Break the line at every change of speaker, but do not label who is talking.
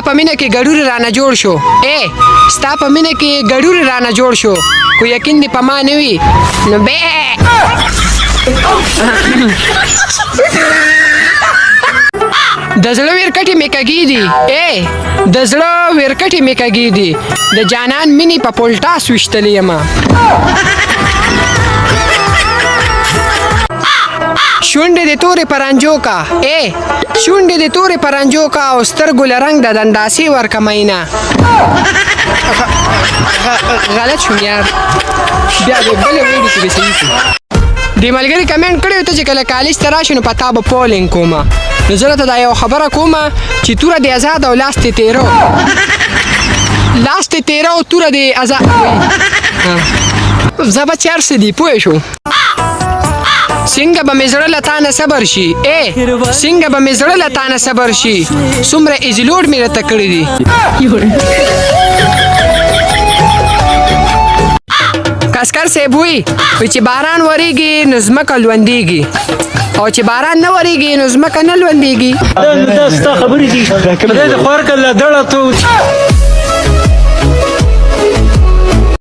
په مینه کې ګډوډ رانه جوړ شو ستا په مینه کې ګډوډ رانه جوړ شو خو یقین دې په ما نه وي نو د زړه ورکټې مې کږې دي د زړه ورکټې مې کږې دي د جانان مینې په پولټاس ویشتلې یم شونډې دې تورې پرانجو کا شونډې دې تورې پرانجو کا او سترګو له رنګ د دنداسې ورکه مینه غلط شوم یار بیا به بلې ویډیو کې به صحیح شو دې ملګري کمنټ کړی و ته چې کله کالج ته راشي نو په تا به پولینګ کومه نو زه راته دا یو خبره کومه چې توره دې ازاد او لاس دې تېره لاس دې تېره او توره دې ازاد زه به چرسې دي پوه شو څنګه به مې زړه له تا نه صبر شي څنګه به مې زړه له تا نه صبر شي څومره ایزیلوډ مې راته کړي دي کسکر صاحب وی چې باران وریږي نو ځمکه لوندېږي او چې باران نه وریږي نو ځمکه نه لوندېږي
دا ستا خبرې دي خدای دې خوار کړه له دړه تو